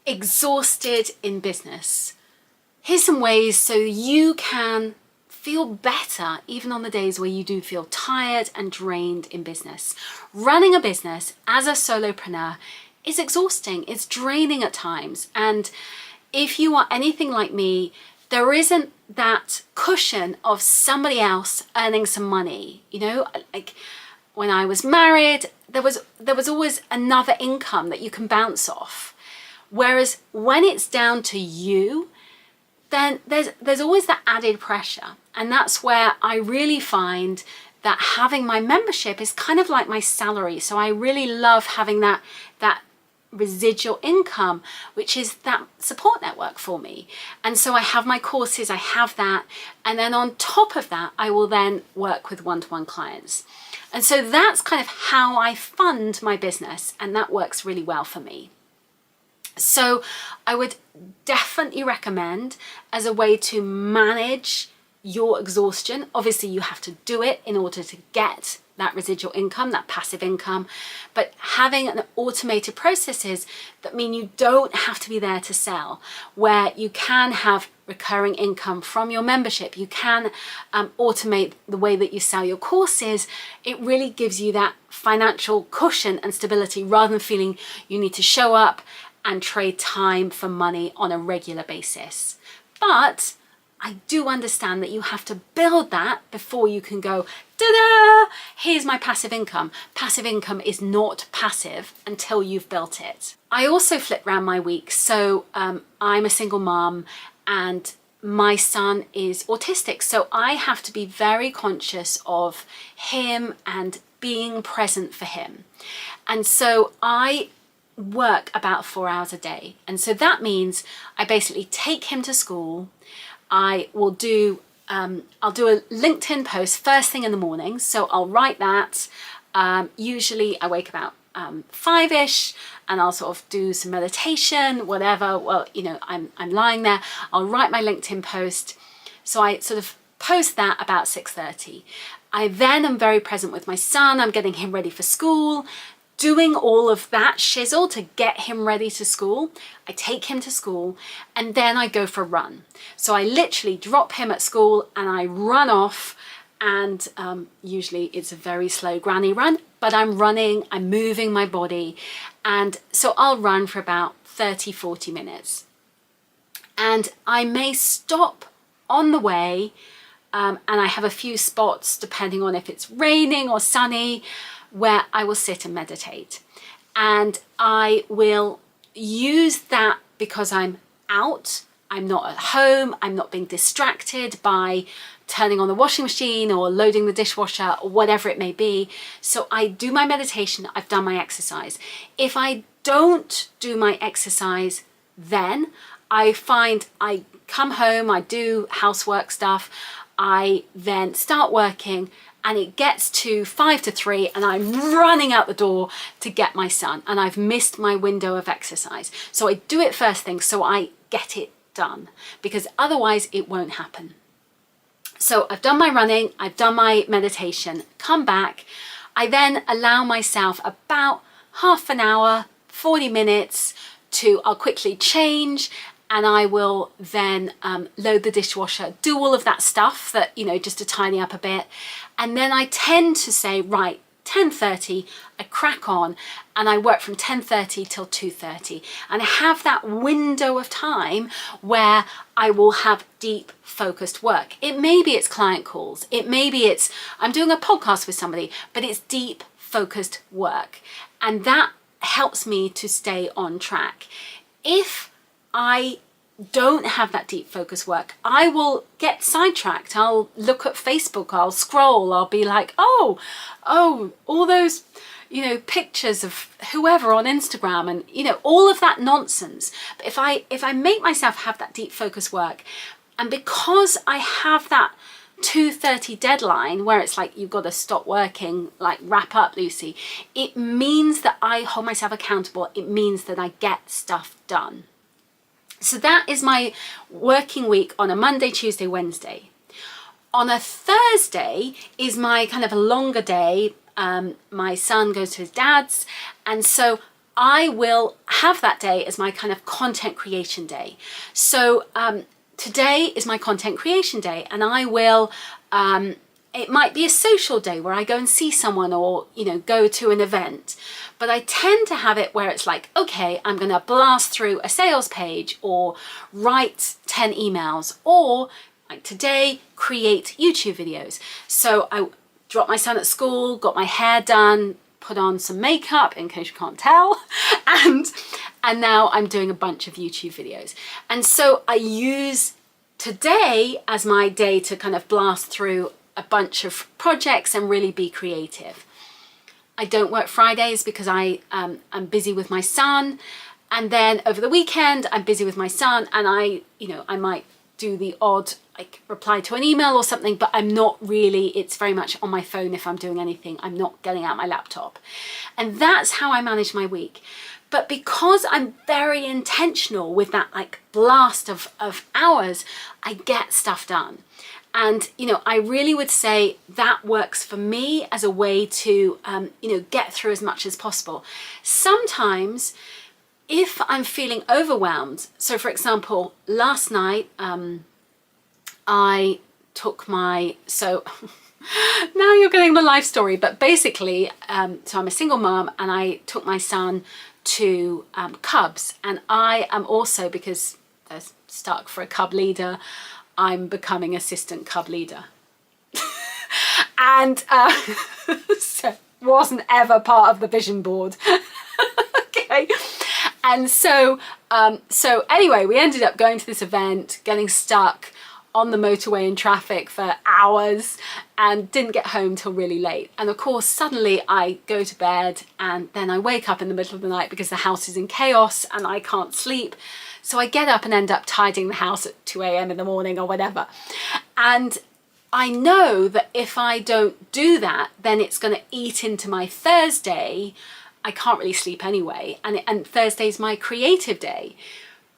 exhausted in business, here's some ways so you can feel better even on the days where you do feel tired and drained in business. Running a business as a solopreneur is exhausting, it's draining at times. And if you are anything like me, there isn't that cushion of somebody else earning some money. You know, like when I was married, there was always another income that you can bounce off. Whereas when it's down to you, then there's always that added pressure. And that's where I really find that having my membership is kind of like my salary. So I really love having that residual income, which is that support network for me. And so I have my courses, I have that. And then on top of that, I will then work with one-to-one clients. And so that's kind of how I fund my business. And that works really well for me. So I would definitely recommend, as a way to manage your exhaustion, obviously you have to do it in order to get that residual income, that passive income, but having an automated processes that mean you don't have to be there to sell, where you can have recurring income from your membership, you can automate the way that you sell your courses. It really gives you that financial cushion and stability rather than feeling you need to show up and trade time for money on a regular basis. But I do understand that you have to build that before you can go, ta-da, here's my passive income. Passive income is not passive until you've built it. I also flip around my week. So I'm a single mom and my son is autistic. So I have to be very conscious of him and being present for him. And so I work about 4 hours a day. And so that means I basically take him to school. I will do, I'll do a LinkedIn post first thing in the morning. So I'll write that. Usually I wake about 5-ish and I'll sort of do some meditation, whatever. Well, you know, I'm lying there. I'll write my LinkedIn post. So I sort of post that about 6:30. I then am very present with my son. I'm getting him ready for school, doing all of that shizzle to get him ready to school. I take him to school and then I go for a run. So I literally drop him at school and I run off, and usually it's a very slow granny run, but I'm running, I'm moving my body. And so I'll run for about 30-40 minutes. And I may stop on the way and I have a few spots depending on if it's raining or sunny, where I will sit and meditate. And I will use that because I'm out, I'm not at home, I'm not being distracted by turning on the washing machine or loading the dishwasher or whatever it may be. So I do my meditation, I've done my exercise. If I don't do my exercise, then I find I come home, I do housework stuff, I then start working, and it gets to 5 to 3 and I'm running out the door to get my son, and I've missed my window of exercise. So I do it first thing so I get it done, because otherwise it won't happen. So I've done my running, I've done my meditation, come back. I then allow myself about half an hour, 40 minutes to, I'll quickly change, and I will then load the dishwasher, do all of that stuff that, you know, just to tidy up a bit. And then I tend to say, right, 10:30, I crack on and I work from 10:30 till 2:30. And I have that window of time where I will have deep focused work. It may be it's client calls. It may be it's, I'm doing a podcast with somebody, but it's deep focused work. And that helps me to stay on track. If I don't have that deep focus work, I will get sidetracked. I'll look at Facebook, I'll scroll, I'll be like, oh, all those, you know, pictures of whoever on Instagram and, you know, all of that nonsense. But if I make myself have that deep focus work, and because I have that 2:30 deadline where it's like, you've got to stop working, like wrap up, Lucy, it means that I hold myself accountable. It means that I get stuff done. So that is my working week on a Monday, Tuesday, Wednesday. On a Thursday is my kind of a longer day. My son goes to his dad's, and so I will have that day as my kind of content creation day. So today is my content creation day, and I will, it might be a social day where I go and see someone or, you know, go to an event. But I tend to have it where it's like, okay, I'm going to blast through a sales page or write 10 emails, or like today, create YouTube videos. So I dropped my son at school, got my hair done, put on some makeup in case you can't tell, and now I'm doing a bunch of YouTube videos. And so I use today as my day to kind of blast through a bunch of projects and really be creative. I don't work Fridays because I'm busy with my son, and then over the weekend I'm busy with my son, and I might do the odd like reply to an email or something, but I'm not really, it's very much on my phone if I'm doing anything. I'm not getting out my laptop. And that's how I manage my week. But because I'm very intentional with that like blast of hours, I get stuff done. And, you know, I really would say that works for me as a way to, get through as much as possible. Sometimes if I'm feeling overwhelmed, so for example, last night, I took so now you're getting my life story, but basically, so I'm a single mom, and I took my son to Cubs, and I am also, because they're stuck for a Cub leader, I'm becoming assistant Cub leader. And so wasn't ever part of the vision board. Okay. And so anyway, we ended up going to this event, getting stuck on the motorway in traffic for hours, and didn't get home till really late. And of course, suddenly I go to bed, and then I wake up in the middle of the night because the house is in chaos and I can't sleep. So I get up and end up tidying the house at 2 a.m. in the morning or whatever. And I know that if I don't do that, then it's going to eat into my Thursday. I can't really sleep anyway. And Thursday's my creative day.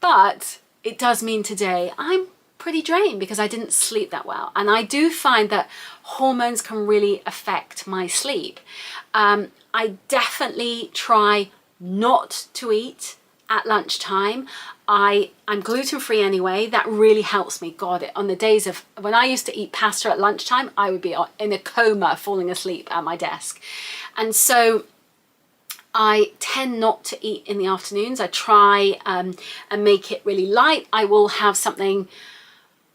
But it does mean today I'm pretty drained because I didn't sleep that well. And I do find that hormones can really affect my sleep. I definitely try not to eat at lunchtime. I'm gluten-free anyway. That really helps me. God, on the days of when I used to eat pasta at lunchtime, I would be in a coma falling asleep at my desk. And so I tend not to eat in the afternoons. I try and make it really light. I will have something,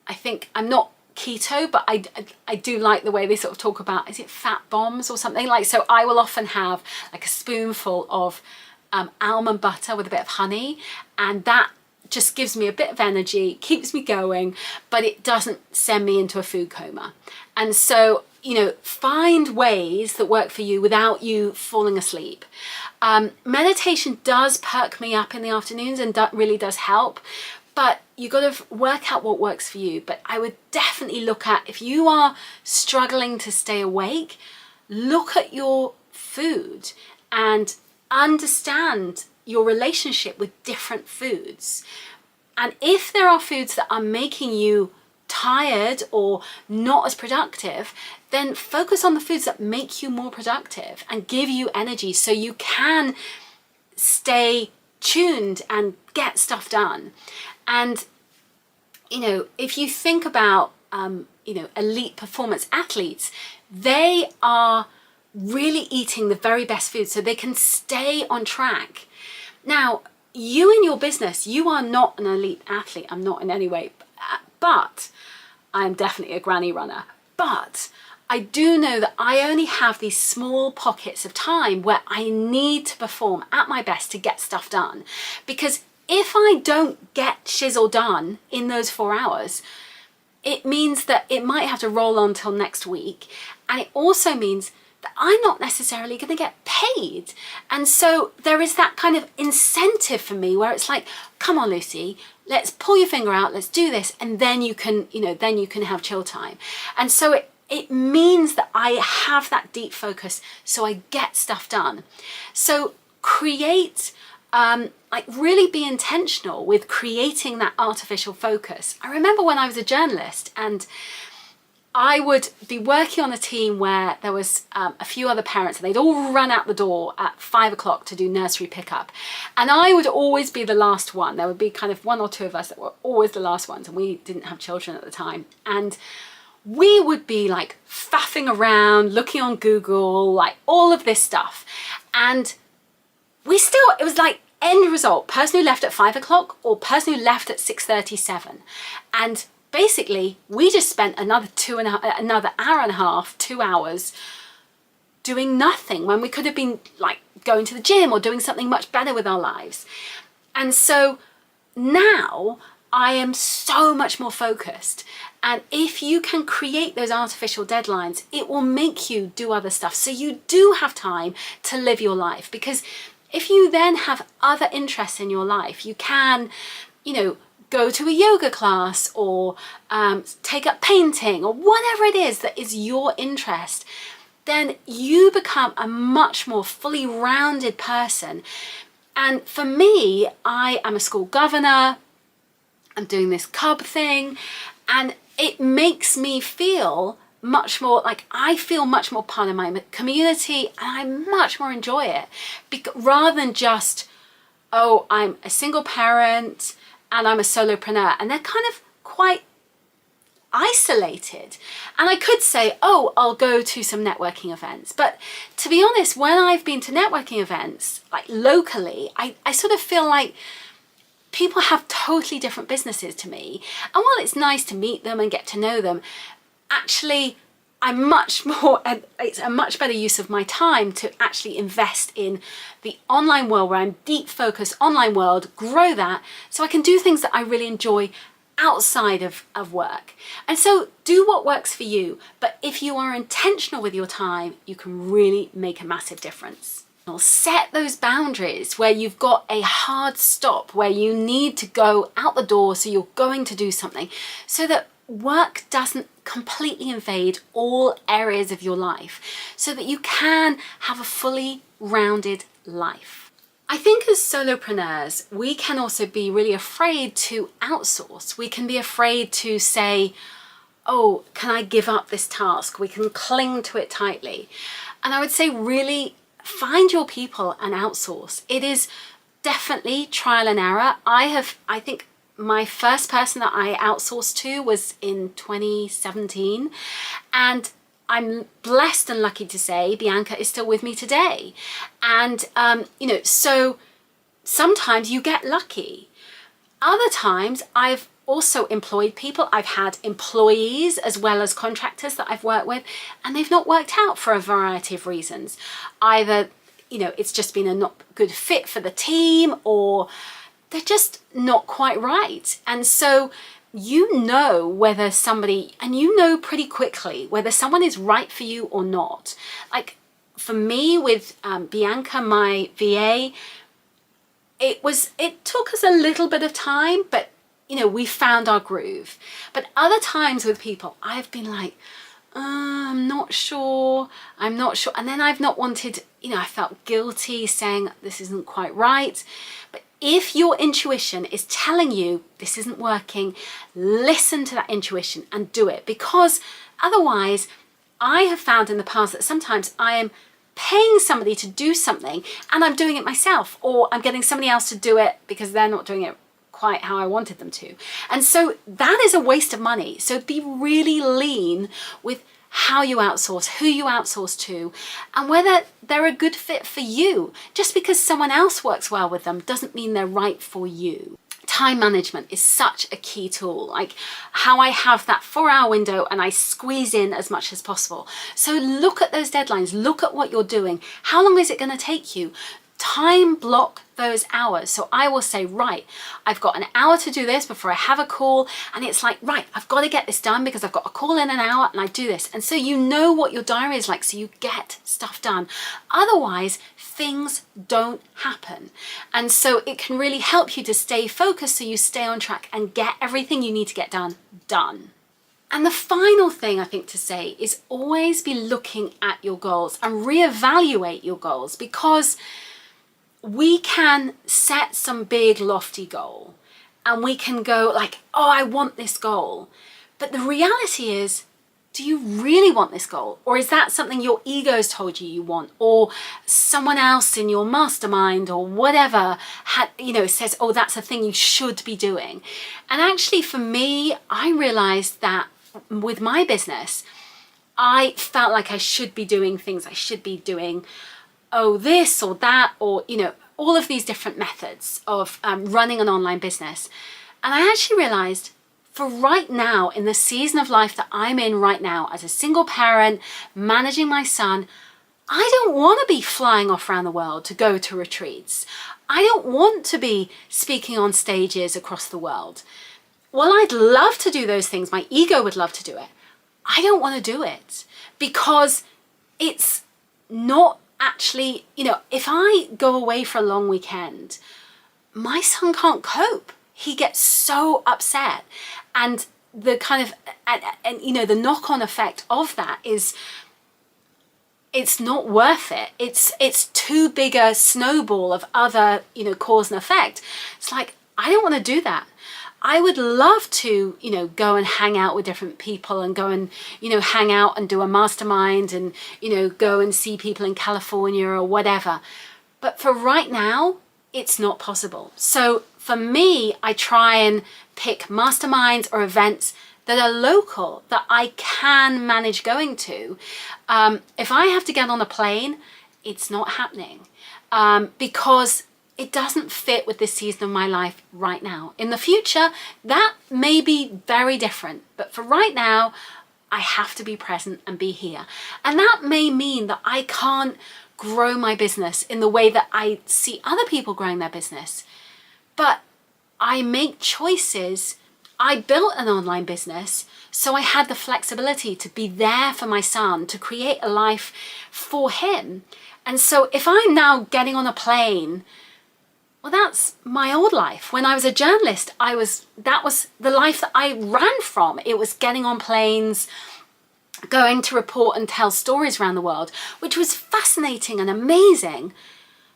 I think, I'm not keto, but I do like the way they sort of talk about, is it fat bombs or something? Like, so I will often have like a spoonful of almond butter with a bit of honey, and that just gives me a bit of energy, keeps me going, but it doesn't send me into a food coma. And so, find ways that work for you without you falling asleep. Meditation does perk me up in the afternoons, and that really does help, but you got to work out what works for you. But I would definitely look at, if you are struggling to stay awake, look at your food and understand your relationship with different foods. And if there are foods that are making you tired or not as productive, then focus on the foods that make you more productive and give you energy so you can stay tuned and get stuff done. And, if you think about, elite performance athletes, they are really eating the very best food so they can stay on track. Now, you in your business, you are not an elite athlete. I'm not in any way, but I'm definitely a granny runner. But I do know that I only have these small pockets of time where I need to perform at my best to get stuff done. Because if I don't get shizzle done in those 4 hours, it means that it might have to roll on till next week. And it also means that I'm not necessarily going to get paid. And so there is that kind of incentive for me where it's like, come on, Lucy, let's pull your finger out, let's do this. And then you can, then you can have chill time. And so it means that I have that deep focus so I get stuff done. So create, really be intentional with creating that artificial focus. I remember when I was a journalist, and I would be working on a team where there was a few other parents, and they'd all run out the door at 5 o'clock to do nursery pickup. And I would always be the last one. There would be kind of one or two of us that were always the last ones, and we didn't have children at the time. And we would be like faffing around, looking on Google, like all of this stuff. And it was like end result, person who left at 5 o'clock or person who left at 6:37. And basically, we just spent another hour and a half, 2 hours doing nothing when we could have been like going to the gym or doing something much better with our lives. And so now I am so much more focused. And if you can create those artificial deadlines, it will make you do other stuff. So you do have time to live your life, because if you then have other interests in your life, you can, go to a yoga class or take up painting or whatever it is that is your interest, then you become a much more fully rounded person. And for me, I am a school governor, I'm doing this cub thing, and it makes me feel much more like I feel much more part of my community, and I much more enjoy it, rather than just, oh, I'm a single parent and I'm a solopreneur, and they're kind of quite isolated. And I could say, oh, I'll go to some networking events, but to be honest, when I've been to networking events like locally, I sort of feel like people have totally different businesses to me. And while it's nice to meet them and get to know them, actually it's a much better use of my time to actually invest in the online world, where I'm deep focused online world, grow that so I can do things that I really enjoy outside of work. And so do what works for you. But if you are intentional with your time, you can really make a massive difference. Set those boundaries where you've got a hard stop, where you need to go out the door, so you're going to do something, so that work doesn't completely invade all areas of your life, so that you can have a fully rounded life. I think as solopreneurs, we can also be really afraid to outsource. We can be afraid to say, oh, can I give up this task? We can cling to it tightly. And I would say really find your people and outsource. It is definitely trial and error. I think my first person that I outsourced to was in 2017, and I'm blessed and lucky to say Bianca is still with me today. And so sometimes you get lucky. Other times I've also employed people. I've had employees as well as contractors that I've worked with, and they've not worked out for a variety of reasons. Either, it's just been a not good fit for the team, or they're just not quite right. And so whether somebody, and pretty quickly whether someone is right for you or not. Like for me with Bianca, my VA, it took us a little bit of time, but we found our groove. But other times with people, I've been like, I'm not sure. And then I've not wanted, I felt guilty saying this isn't quite right. But if your intuition is telling you this isn't working, listen to that intuition and do it. Because otherwise, I have found in the past that sometimes I am paying somebody to do something and I'm doing it myself, or I'm getting somebody else to do it because they're not doing it quite how I wanted them to. And so that is a waste of money. So be really lean with how you outsource, who you outsource to, and whether they're a good fit for you. Just because someone else works well with them doesn't mean they're right for you. Time management is such a key tool, like how I have that 4-hour window and I squeeze in as much as possible. So look at those deadlines, look at what you're doing. How long is it going to take you? Time block those hours. So I will say, right, I've got an hour to do this before I have a call. And it's like, right, I've got to get this done because I've got a call in an hour, and I do this. And so you know what your diary is like, so you get stuff done. Otherwise, things don't happen. And so it can really help you to stay focused, so you stay on track and get everything you need to get done. And the final thing I think to say is always be looking at your goals and reevaluate your goals, because we can set some big lofty goal and we can go like, oh, I want this goal. But the reality is do you really want this goal? Or is that something your ego's told you want, or someone else in your mastermind or whatever says, oh, that's a thing you should be doing? And actually for me, I realized that with my business, I felt like I should be doing things. I should be doing, this or that, or, all of these different methods of running an online business. And I actually realized for right now, in the season of life that I'm in right now, as a single parent, managing my son, I don't want to be flying off around the world to go to retreats. I don't want to be speaking on stages across the world. While I'd love to do those things, my ego would love to do it, I don't want to do it because it's not actually, if I go away for a long weekend, my son can't cope. He gets so upset. And the kind of, the knock-on effect of that is it's not worth it. It's too big a snowball of other, cause and effect. It's like, I don't want to do that. I would love to, go and hang out with different people and go and, hang out and do a mastermind and, go and see people in California or whatever. But for right now, it's not possible. So for me, I try and pick masterminds or events that are local, that I can manage going to. If I have to get on a plane, it's not happening because it doesn't fit with this season of my life right now. In the future, that may be very different, but for right now, I have to be present and be here. And that may mean that I can't grow my business in the way that I see other people growing their business. But I make choices. I built an online business, so I had the flexibility to be there for my son, to create a life for him. And so if I'm now getting on a plane, well, that's my old life. When I was a journalist, that was the life that I ran from. It was getting on planes, going to report and tell stories around the world, which was fascinating and amazing.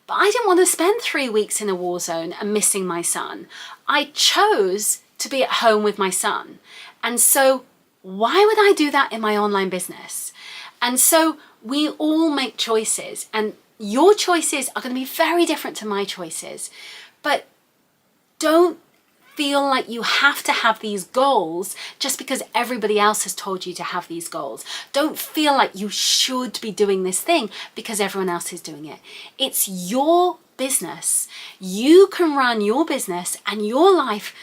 But I didn't want to spend 3 weeks in a war zone and missing my son. I chose to be at home with my son. And so why would I do that in my online business? And so we all make choices, and your choices are going to be very different to my choices. But don't feel like you have to have these goals just because everybody else has told you to have these goals. Don't feel like you should be doing this thing because everyone else is doing it. It's your business. You can run your business and your life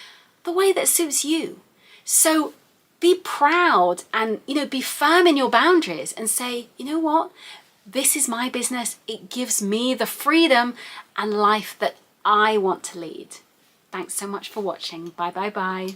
the way that suits you. So be proud and, be firm in your boundaries and say, you know what? This is my business. It gives me the freedom and life that I want to lead. Thanks so much for watching. Bye, bye, bye.